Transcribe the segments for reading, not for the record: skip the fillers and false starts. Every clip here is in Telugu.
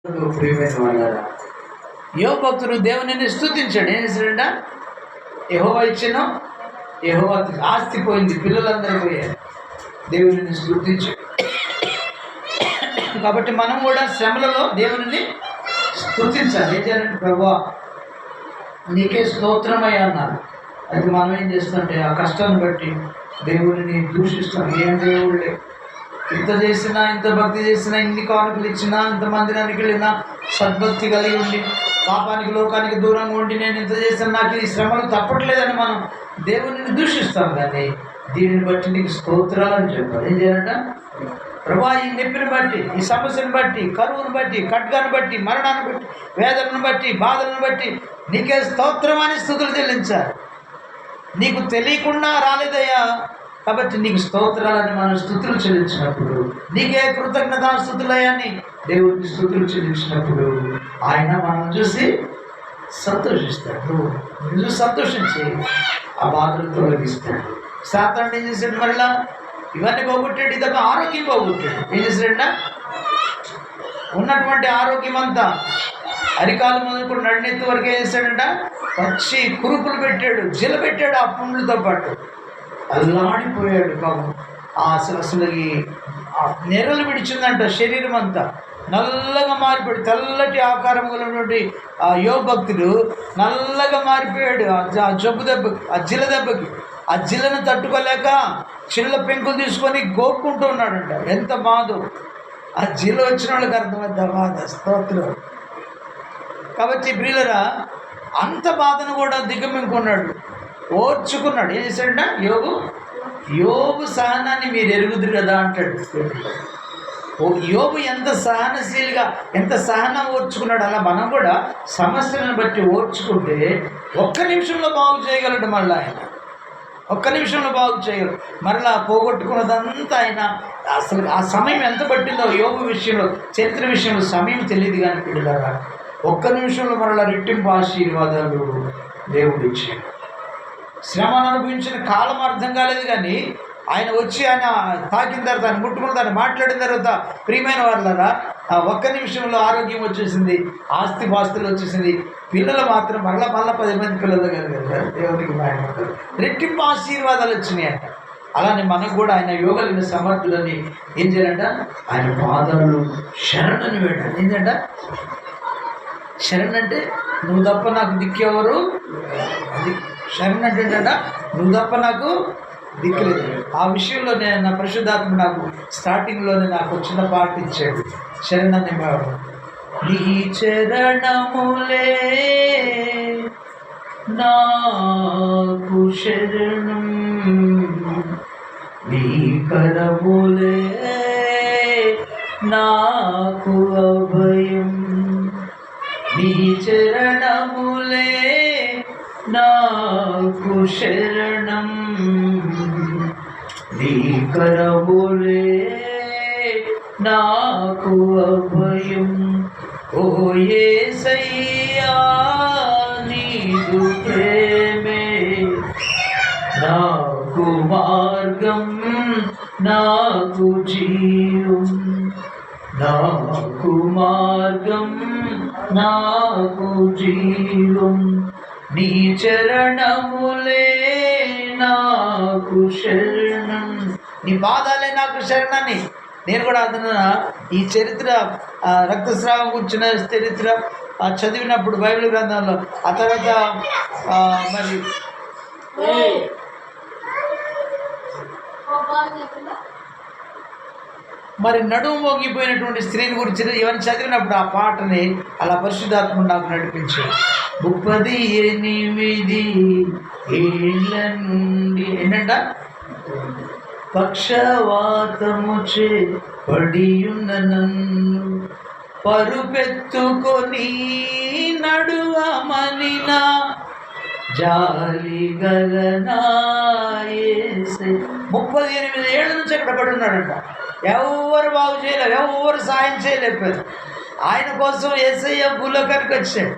ప్రియమైన వాళ్ళారా, యోబు భక్తుడు దేవునిని స్తుతించాడు. ఏం చేశాడంట? యెహోవా ఇచ్చిన యెహోవా ఆస్తి పోయింది, పిల్లలందరూ పోయారు, దేవునిని స్తుతించాడు. కాబట్టి మనం కూడా శ్రమలలో దేవునిని స్తుతించాలి. ఏం చేయాలంటే, ప్రభువా నీకే స్తోత్రమయ్యా అన్నారు. అది మనం ఏం చేస్తుంటే ఆ కష్టాన్ని బట్టి దేవుడిని దూషిస్తాం. ఏం దేవుళ్ళే, ఇంత చేసినా, ఇంత భక్తి చేసినా, ఇన్ని కానుకలు ఇచ్చినా, ఇంత మందిరానికి వెళ్ళినా, సద్భక్తి కలిగి ఉండి పాపానికి లోకానికి దూరంగా ఉండి నేను ఇంత చేసిన నాకు ఈ శ్రమలు తప్పట్లేదని మనం దేవుడిని దూషిస్తాం. కానీ దీనిని బట్టి నీకు స్తోత్రాలని చెప్పాలి. ఏం చేయాలంట? ప్రభా ఈ నొప్పిని బట్టి, ఈ సమస్యను బట్టి, కరువును బట్టి, ఖడ్గాన్ని బట్టి, మరణాన్ని బట్టి, వేదనను బట్టి, బాధలను బట్టి నీకే స్తోత్రం అని స్తుతులు చెల్లించాలి. నీకు తెలియకుండా రాలేదయ్యా, కాబట్టి నీకు స్తోత్రాలని మనం స్తుతులు చెల్లించినప్పుడు, నీకే కృతజ్ఞతాస్తుతులయ్యా అని దేవుడికి స్తుతులు చెల్లించినప్పుడు ఆయన మనం చూసి సంతోషిస్తాడు. నువ్వు సంతోషించి ఆ బాధలు తొలగిస్తాడు. సాతాను ఏం చేశాడు? మరలా ఇవన్నీ పోగొట్టాడు, ఇదొక ఆరోగ్యం పోగొట్టాడు. ఏం చేశాడంట? ఉన్నటువంటి ఆరోగ్యం అంతా అరికాలు మొదలుకొని నడినెత్తి వరకు ఏం చేశాడంట? పచ్చి కురుపులు పెట్టాడు, జిల పెట్టాడు ఆ పుండ్లతో పాటు. అల్లాడిపోయాడు పాపం. అసలు ఈ నెరలు విడిచిందంట శరీరం అంతా, నల్లగా మారిపోయాడు. తెల్లటి ఆకారం కలిగినటువంటి ఆ యోబు భక్తుడు నల్లగా మారిపోయాడు ఆ జబ్బు దెబ్బకి, ఆ జిల దెబ్బకి. ఆ జిల్లను తట్టుకోలేక చిల్ల పెంకులు తీసుకొని గోక్కుంటూ ఉన్నాడంట. ఎంత బాధో! ఆ జిల్ల వచ్చిన వాళ్ళకి అర్థమైంది బాధ. స్తోత్రం. కాబట్టి ప్రియులరా, అంత బాధను కూడా దిగమింగుకున్నాడు, ఓర్చుకున్నాడు. ఏం చేశాడంట? యోబు సహనాన్ని మీరు ఎరుగుదురు కదా అంటాడు. యోబు ఎంత సహనశీలిగా, ఎంత సహనం ఓర్చుకున్నాడు. అలా మనం కూడా సమస్యలను బట్టి ఓర్చుకుంటే ఒక్క నిమిషంలో బాగు చేయగలడు. మళ్ళీ ఆయన ఒక్క నిమిషంలో బాగు చేయగలడు. మరలా పోగొట్టుకున్నదంతా ఆయన అసలు ఆ సమయం ఎంత పట్టిందో యోబు విషయంలో, చరిత్ర విషయంలో సమయం తెలియదు. కానీ పిల్లలారా, ఒక్క నిమిషంలో మరలా రెట్టింపు ఆశీర్వాదాలు దేవుడు ఇచ్చాడు. శ్రమను అనుభవించిన కాలం అర్థం కాలేదు. కానీ ఆయన వచ్చి ఆయన తాకిన తర్వాత, ఆయన ముట్టుకున్న తర్వాత, మాట్లాడిన తర్వాత ప్రియమైన వాళ్ళరా, ఆ ఒక్క నిమిషంలో ఆరోగ్యం వచ్చేసింది, ఆస్తి పాస్తులు వచ్చేసింది, పిల్లలు మాత్రం మళ్ళా 10 మంది పిల్లలు కలిగారు. దేవుడికి మాయమంటారు. రెట్టింపు ఆశీర్వాదాలు వచ్చినాయంట. అలానే మనకు కూడా ఆయన యోగలిన సమర్థులని ఏం చేయాలంట? ఆయన పాదాలు శరణని వేడాలి. ఏంటంట? శరణ్ అంటే నువ్వు తప్ప నాకు దిక్కెవరు? అది శరణ్ అంటే ఏంటంట? నువ్వు తప్ప నాకు దిక్కులేదు. ఆ విషయంలో నేను నా పరిశుద్ధాత్మ నాకు స్టార్టింగ్లోనే నాకు చిన్న పాట ఇచ్చాడు. శరణని వాడు. నీ చరణములే నాకు శరణం, నీ కరములే నాకు అభయం, నీ చరణములే నాకు శరణం, నీ కరములే నాకు అభయం. ఓ యేసయ్యా నీదు ప్రేమే నాకు మార్గం, నాకు జీవం, నాకు మార్గం, నాకు జీవం, నీ చరణములే నాకు శరణం. నీ పాదాలే నాకు శరణని. నేను కూడా అతను ఈ చరిత్ర, రక్తస్రావం కూర్చున్న చరిత్ర చదివినప్పుడు బైబిల్ గ్రంథంలో, ఆ తర్వాత మరి నడుము మోగిపోయినటువంటి స్త్రీని గురించి ఇవన్నీ చదివినప్పుడు ఆ పాటని అలా పరిశుద్ధాత్మ నాకు నడిపించాడు. 38 ఏళ్ళ నుండి ఏంటంట? పక్షవాతము చే పడియున్న నన్ను పరుపెత్తుకొని నడువమనినా జాలి గలనా యేసే. 38 ఏళ్ళ నుంచి అక్కడ పడి ఉన్నాడంట. ఎవరు బాగు చేయలేరు, ఎవరు సాయం చేయలేకపోయారు. ఆయన కోసం యేసయ్య భూలోకానికి వచ్చాడు.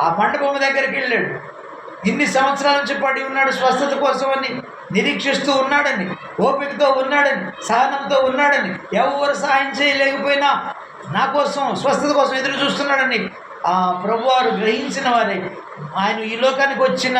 ఆ మండపం దగ్గరికి వెళ్ళాడు. ఇన్ని సంవత్సరాల నుంచి పడి ఉన్నాడు, స్వస్థత కోసమని నిరీక్షిస్తూ ఉన్నాడని, ఓపికతో ఉన్నాడని, సహనంతో ఉన్నాడని, ఎవరు సహాయం చేయలేకపోయినా నా కోసం స్వస్థత కోసం ఎదురు చూస్తున్నాడని ఆ ప్రభువారు గ్రహించిన వారే ఆయన ఈ లోకానికి వచ్చిన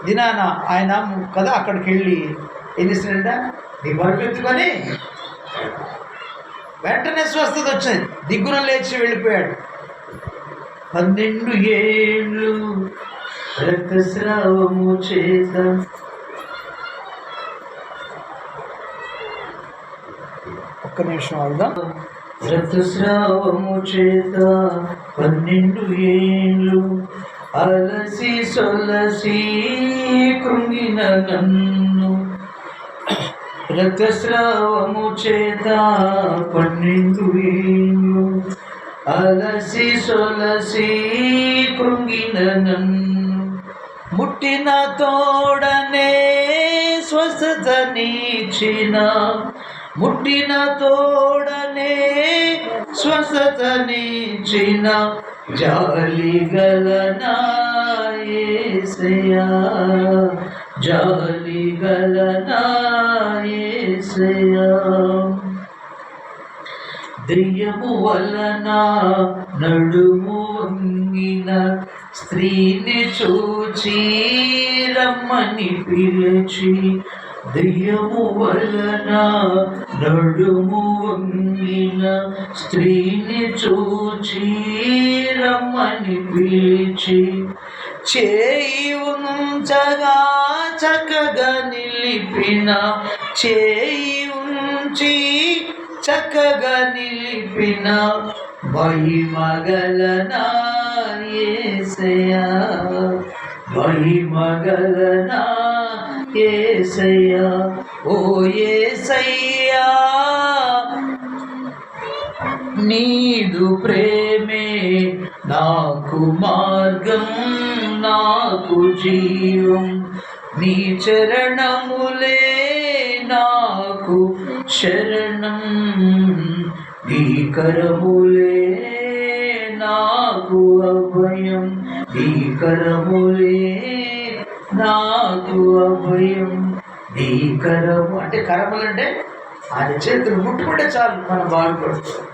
దినాన ఆయన కదా అక్కడికి వెళ్ళి ఏం చేస్తున్నాడంట, నీ బరుపెత్తుకొని వెంటనే స్వస్థత వచ్చింది, దిగ్గున లేచి వెళ్ళిపోయాడు. 12 ఏళ్ళు రక్తస్రావము చేత ఒక్క నిమిషం అవుదాం. రక్తస్రావము చేత 12 ఏళ్ళు అలసి సొలసి కృంగిన నన్ను, రక్తస్రావము చేత 12 ఏళ్ళు అలసి సొలసి కృంగిన నన్ను, ముట్టిన తోడనే స్వస్థతనిచ్చిన, ముట్టిన తోడనే స్వస్థతనిచ్చిన జాలి గల నా యేసయ్యా, జాలి గల నా యేసయ్యా. దెయ్యము వలన నడుము వంగిన స్త్రీని చూచి రమ్మని పిలిచి, దెయ్యము వలన నడుము వంగిన స్త్రీని చూచి రమ్మని పిలిచి, చేయి ఉంచగా చక్కగా నిలిపిన, చేయి ఉంచి చక్కగా నిలిపిన మహిమగల నా యేసయ్యా, మహిమగల నా యేసయ్యా. ఓ యేసయ్యా నీదు ప్రేమే నాకు మార్గం, నాకు జీవం, నీ చరణములే నాకు శరణం, నీ కరములే నాకు అభయం, నీ కరములే నాకు అభయం, నీ కరము అంటే కరములు అంటే ఆయన చేతులు ముట్టుకుంటే చాలు మనం బాగుపడుతుంది.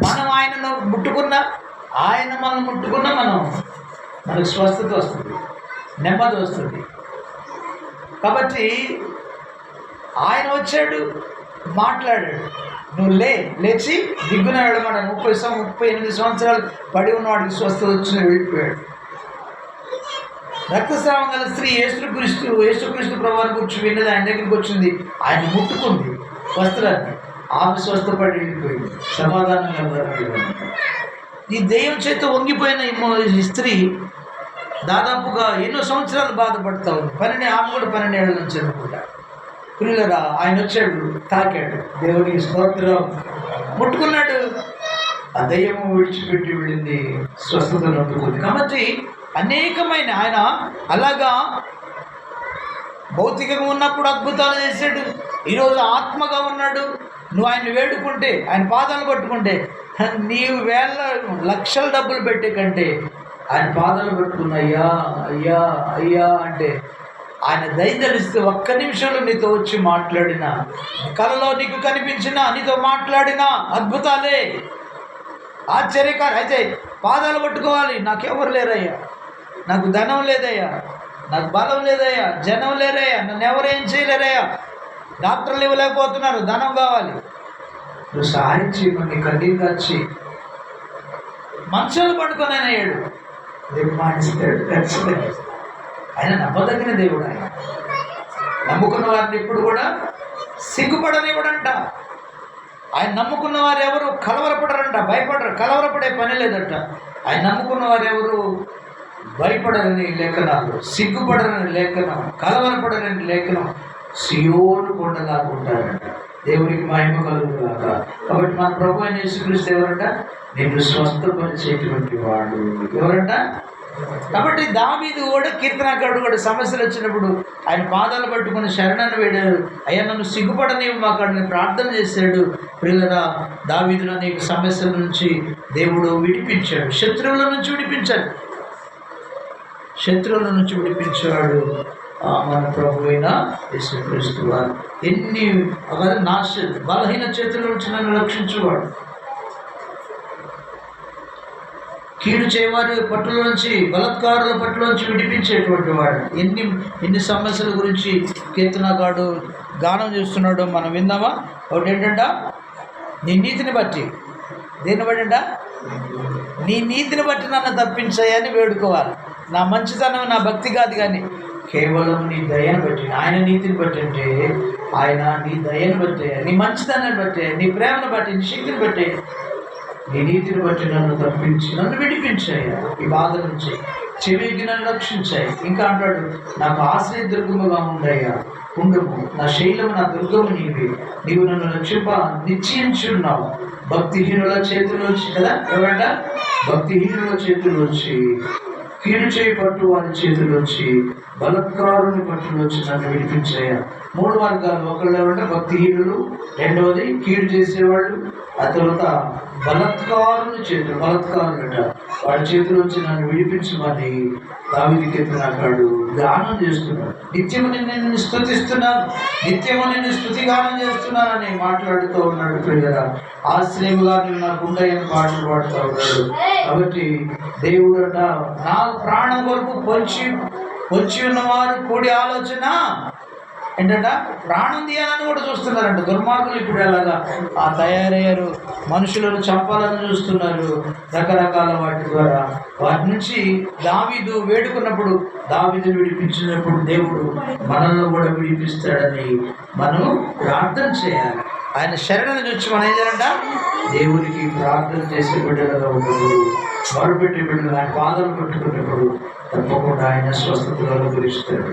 మనం ఆయనను ముట్టుకున్నా, ఆయన మనం ముట్టుకున్నా మనకు స్వస్థత వస్తుంది, నెమ్మది వస్తుంది. కాబట్టి ఆయన వచ్చాడు, మాట్లాడాడు, నువ్వు లేచి దిగ్గున వెళ్ళమన్నాడు. 38 సంవత్సరాలు పడి ఉన్నవాడికి స్వస్థత వచ్చిన వెళ్ళిపోయాడు. రక్తస్రావం గల స్త్రీ యేసుక్రీస్తు ప్రభువుని గురించి విన్నది, ఆయన దగ్గరికి వచ్చింది, ఆయన ముట్టుకుంది వస్త్రాన్ని, ఆమె స్వస్థపడి వెళ్ళిపోయింది, సమాధానంగా. ఈ దెయ్యం చేత వంగిపోయిన ఈ స్త్రీ దాదాపుగా ఎన్నో సంవత్సరాలు బాధపడతా ఉంది. ఆమె కూడా 12 ఏళ్ళ నుంచి అనుకుంటా. ప్రియులరా, ఆయన వచ్చాడు, తాకాడు, దేవునికి స్తోత్రం, ముట్టుకున్నాడు, ఆ దయ్యము విడిచిపెట్టి వెళ్ళింది, స్వస్థతను అందుకుంది. కాబట్టి అనేకమైన ఆయన అలాగా భౌతికంగా ఉన్నప్పుడు అద్భుతాలు చేశాడు. ఈరోజు ఆత్మగా ఉన్నాడు. నువ్వు ఆయన వేడుకుంటే, ఆయన పాదాలు పట్టుకుంటే, నీవు లక్షల డబ్బులు పెట్టే కంటే ఆయన పాదాలు పట్టుకున్న అయ్యా అయ్యా అయ్యా అంటే ఆయన దయదలిస్తే ఒక్క నిమిషంలో నీతో వచ్చి మాట్లాడిన, కలలో నీకు కనిపించిన, నీతో మాట్లాడిన అద్భుతాలే, ఆశ్చర్యకారు. అయితే పాదాలు పట్టుకోవాలి. నాకెవరు లేరయ్యా, నాకు ధనం లేదయ్యా, నాకు బలం లేదయ్యా, జనం లేరయ్యా, నన్ను ఎవరేం చేయలేరయ్యా, డాక్టర్లు ఇవ్వలేకపోతున్నారు, ధనం కావాలి, నువ్వు సహాయం చేయమని కన్నీరు కాచి మంచాలు పట్టుకొని ఆయన అయ్యాడు. దేవుడు మాటిస్తాడు, ఖచ్చితంగా. ఆయన నమ్మదగిన దేవుడు. ఆయన నమ్ముకున్న వారిని ఇప్పుడు కూడా సిగ్గుపడనివ్వడంట. ఆయన నమ్ముకున్న వారు ఎవరు కలవరపడరంట, భయపడరు, కలవరపడే పని లేదంట. ఆయన నమ్ముకున్న వారు ఎవరు భయపడరని లేఖనాలు, సిగ్గుపడరని లేఖనం, కలవరపడరని లేఖనం, సియోను కొండలాగా ఉంటారంట. దేవునికి మహిమ కలుగుగాక. కాబట్టి మన ప్రభు అయిన యేసుక్రీస్తు ఎవరంట? నిన్ను స్వస్థపరిచేటువంటి వాడు ఎవరంట? కాబట్టి దావీదు కూడా, కీర్తనకారుడు కూడా సమస్యలు వచ్చినప్పుడు ఆయన పాదాలు పట్టుకుని శరణను వేడాడు. అయ్యా నన్ను సిగ్గుపడనివ్వు మాకు ప్రార్థన చేశాడు. ప్రియులరా, దావీదును అనేక సమస్యల నుంచి దేవుడు విడిపించాడు, శత్రువుల నుంచి విడిపించాడు, శత్రువుల నుంచి విడిపించాడు మన ప్రభు అయిన యేసుక్రీస్తు వారు. ఎన్ని బలహీన చేతుల నుంచి నన్ను రక్షించేవాడు. కీడు చేయవారి పట్టులోంచి, బలత్కారుల పట్టులోంచి విడిపించేటువంటి వాడు. ఎన్ని సమస్యల గురించి కీర్తనగాడు గానం చేస్తున్నాడో మనం విందామా? ఒకటి ఏంటంట, నీ నీతిని బట్టి. దేన్ని బట్టి? నీ నీతిని బట్టి నన్ను తప్పించాయని వేడుకోవాలి. నా మంచితనం, నా భక్తి కాదు, కానీ కేవలం నీ దయను బట్టి. ఆయన నీతిని బట్టి అంటే ఆయన నీ దయను బట్టే, నీ మంచితనాన్ని బట్టే, నీ ప్రేమను బట్టి, నీ శక్తిని బట్టే, నీ నీతిని బట్టి నన్ను తప్పించి నన్ను విడిపించాయి ఈ బాధ నుంచి, చెవికి నన్ను రక్షించాయి. ఇంకా అంటాడు, నాకు ఆశ్రయ దుర్గముగా ఉండయ్యా, ఉండుము, నా శైలము, నా దుర్గము నీవి, నీవు నన్ను రక్షింప నిశ్చయించున్నావు. భక్తిహీనుల చేతిలోంచి కదా, ఎవరంట? భక్తిహీనుల చేతిలోంచి, కీడు చేయి పట్టు వారి చేతిలోంచి, బలత్కారుని పట్టులోంచి నన్ను విడిపించాయా. 3 వర్గాలు. ఒకళ్ళు ఎవరంటే భక్తిహీనులు, రెండవది కీడు చేసేవాళ్ళు, ఆ తర్వాత బలత్కారుని చేతులు, బలత్కారులట, వాడి చేతిలోంచి నన్ను విడిపించమని దావీదు కీర్తనకారుడు గానం చేస్తున్నాడు. నిత్యము నిన్ను స్తుతిస్తున్నాను, నిత్యము నిన్ను స్తుతిగానం చేస్తున్నానని మాట్లాడుతూ ఉన్నాడు. ప్రియులారా, ఆశ్రయముగా నేను నాకు ఉండయని పాటలు పాడుతూ ఉన్నాడు. కాబట్టి దేవుడు అంట, నా ప్రాణం వరకు పొంచి ఉన్నవారు కూడి ఆలోచన ఏంటంట, ప్రాణం తీయాలని కూడా చూస్తున్నారంట. దుర్మార్గులు ఇప్పుడు ఎలాగా తయారయ్యారు, మనుషులను చంపాలని చూస్తున్నారు రకరకాల వాటి ద్వారా. వాటి నుంచి దావీదు వేడుకున్నప్పుడు, దావీదుని విడిపించినప్పుడు దేవుడు మనల్ని కూడా విడిపిస్తాడని మనం ప్రార్థన చేయాలి. ఆయన శరణను చూసి మనం ఏం చేయాలంట, దేవునికి ప్రార్థన చేసే బిడ్డలుగా ఉన్నప్పుడు, మొరపెట్టే బిడ్డలు ఆయన పాదాలు పట్టుకున్నప్పుడు తప్పకుండా ఆయన స్వస్థతలు అనుగ్రహిస్తాడు,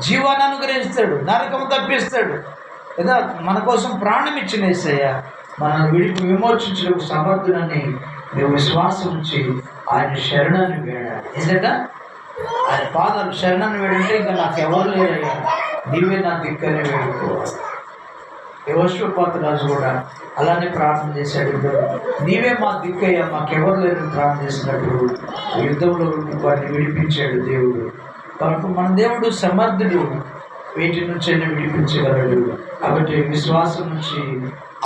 జీవాన్ని అనుగ్రహిస్తాడు, నరకము తప్పిస్తాడు కదా. మన కోసం ప్రాణం ఇచ్చిన యేసయ్య మనల్ని విమోచించిన సమర్థులని మేము విశ్వాసం ఉంచి ఆయన శరణాన్ని వేడాలి. ఎందుకంటే ఆయన పాదాలు శరణాన్ని వేడంటే ఇంకా నాకు ఎవరు లేరయ్యా, నీవే నా దిక్కనే వేడుకోవాలి. యెహోషాపాతు రాజు కూడా అలానే ప్రార్థన చేశాడు. నీవే మా దిక్కయ్యా, మాకెవరు లేరు ప్రార్థన చేసినప్పుడు యుద్ధంలో వాటిని విడిపించాడు దేవుడు. కాబట్టి మన దేవుడు సమర్థుడు, వీటి నుంచి విడిపించగలడు. కాబట్టి విశ్వాసం నుంచి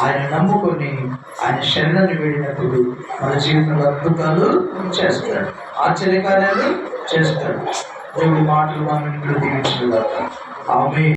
ఆయన నమ్ముకొని ఆయన శరణాన్ని వేడినప్పుడు మన జీవితంలో అద్భుతాలు చేస్తాడు, ఆశ్చర్యకార్యాలు చేస్తాడు. దేవుడి మాటలు మనం దీవించగలుగుతాం. ఆమేన్.